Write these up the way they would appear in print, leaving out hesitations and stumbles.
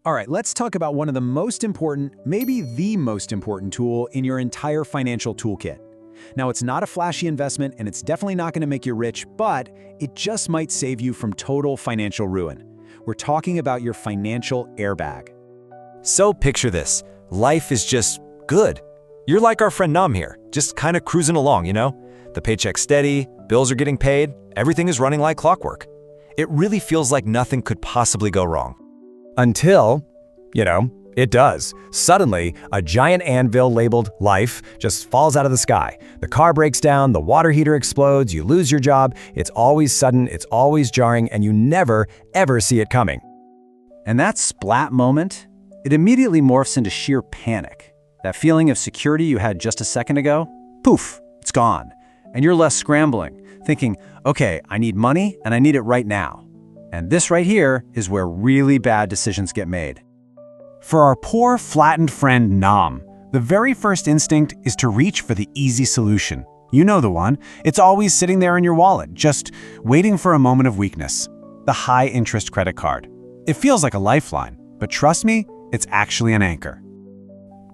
All right, let's talk about one of the most important, maybe the most important tool in your entire financial toolkit. Now, it's not a flashy investment and it's definitely not going to make you rich, but it just might save you from total financial ruin. We're talking about your financial airbag. So picture this. Life is just good. You're like our friend Nam here, just kind of cruising along, you know? The paycheck's steady, bills are getting paid, everything is running like clockwork. It really feels like nothing could possibly go wrong. Until, it does. Suddenly, a giant anvil labeled life just falls out of the sky. The car breaks down, the water heater explodes, you lose your job. It's always sudden, it's always jarring, and you never, ever see it coming. And that splat moment, it immediately morphs into sheer panic. That feeling of security you had just a second ago, poof, it's gone. And you're left scrambling, thinking, okay, I need money and I need it right now. And this right here is where really bad decisions get made. For our poor, flattened friend Nam, the very first instinct is to reach for the easy solution. You know the one. It's always sitting there in your wallet, just waiting for a moment of weakness. The high-interest credit card. It feels like a lifeline, but trust me, it's actually an anchor.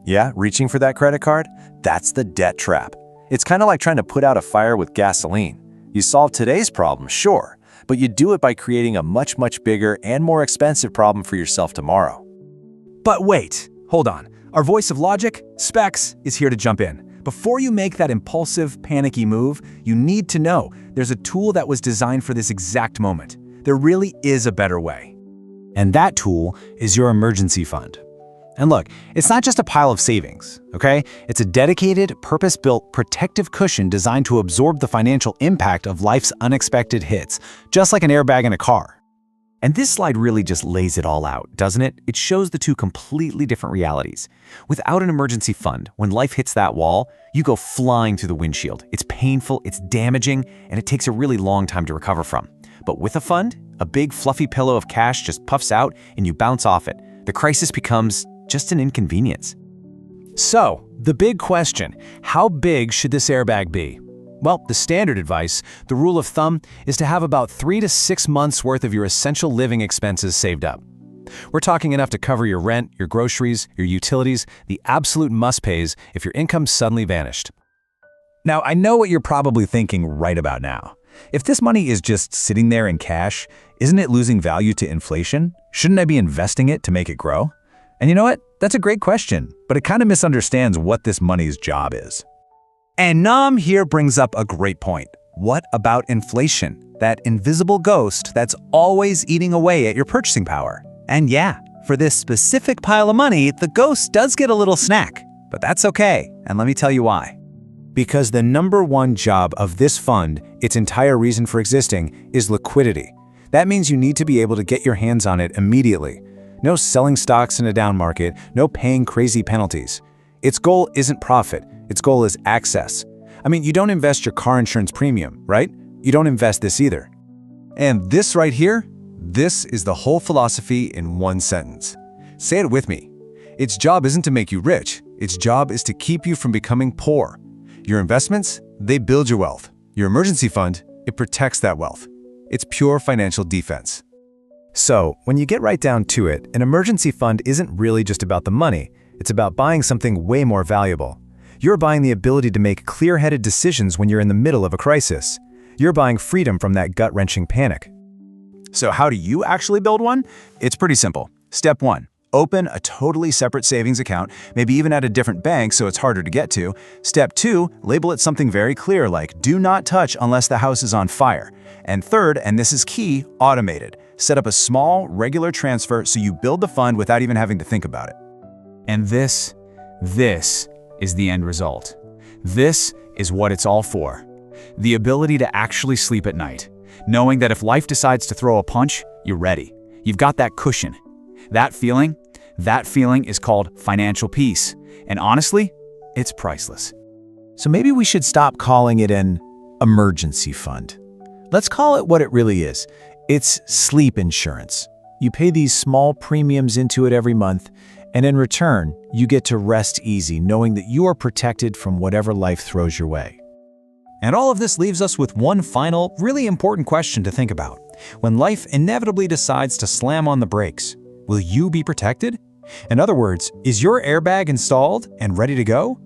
Yeah, reaching for that credit card? That's the debt trap. It's kind of like trying to put out a fire with gasoline. You solve today's problem, sure, but you do it by creating a much, much bigger and more expensive problem for yourself tomorrow. But wait, hold on. Our voice of logic, Specs, is here to jump in. Before you make that impulsive, panicky move, you need to know there's a tool that was designed for this exact moment. There really is a better way. And that tool is your emergency fund. And look, it's not just a pile of savings, okay? It's a dedicated, purpose-built, protective cushion designed to absorb the financial impact of life's unexpected hits, just like an airbag in a car. And this slide really just lays it all out, doesn't it? It shows the two completely different realities. Without an emergency fund, when life hits that wall, you go flying through the windshield. It's painful, it's damaging, and it takes a really long time to recover from. But with a fund, a big fluffy pillow of cash just puffs out and you bounce off it. The crisis becomes just an inconvenience. So, the big question, how big should this airbag be? Well, the standard advice, the rule of thumb, is to have about 3 to 6 months worth of your essential living expenses saved up. We're talking enough to cover your rent, your groceries, your utilities, the absolute must-pays if your income suddenly vanished. Now, I know what you're probably thinking right about now. If this money is just sitting there in cash, isn't it losing value to inflation? Shouldn't I be investing it to make it grow? And you know what? That's a great question, but it kind of misunderstands what this money's job is. And Nam here brings up a great point. What about inflation? That invisible ghost that's always eating away at your purchasing power. And yeah, for this specific pile of money, the ghost does get a little snack. But that's okay, and let me tell you why. Because the number one job of this fund, its entire reason for existing, is liquidity. That means you need to be able to get your hands on it immediately. No selling stocks in a down market, no paying crazy penalties. Its goal isn't profit, its goal is access. I mean, you don't invest your car insurance premium, right? You don't invest this either. And this right here, this is the whole philosophy in one sentence. Say it with me. Its job isn't to make you rich, its job is to keep you from becoming poor. Your investments, they build your wealth. Your emergency fund, it protects that wealth. It's pure financial defense. So, when you get right down to it, an emergency fund isn't really just about the money, it's about buying something way more valuable. You're buying the ability to make clear-headed decisions when you're in the middle of a crisis. You're buying freedom from that gut-wrenching panic. So how do you actually build one? It's pretty simple. Step 1. Open a totally separate savings account, maybe even at a different bank so it's harder to get to. Step 2, label it something very clear like do not touch unless the house is on fire. And third, and this is key, automated. Set up a small, regular transfer so you build the fund without even having to think about it. And this is the end result. This is what it's all for. The ability to actually sleep at night, knowing that if life decides to throw a punch, you're ready. You've got that cushion. That feeling is called financial peace. And honestly, it's priceless. So maybe we should stop calling it an emergency fund. Let's call it what it really is. It's sleep insurance. You pay these small premiums into it every month, and in return, you get to rest easy knowing that you are protected from whatever life throws your way. And all of this leaves us with one final, really important question to think about. When life inevitably decides to slam on the brakes, Will you be protected? In other words, is your airbag installed and ready to go?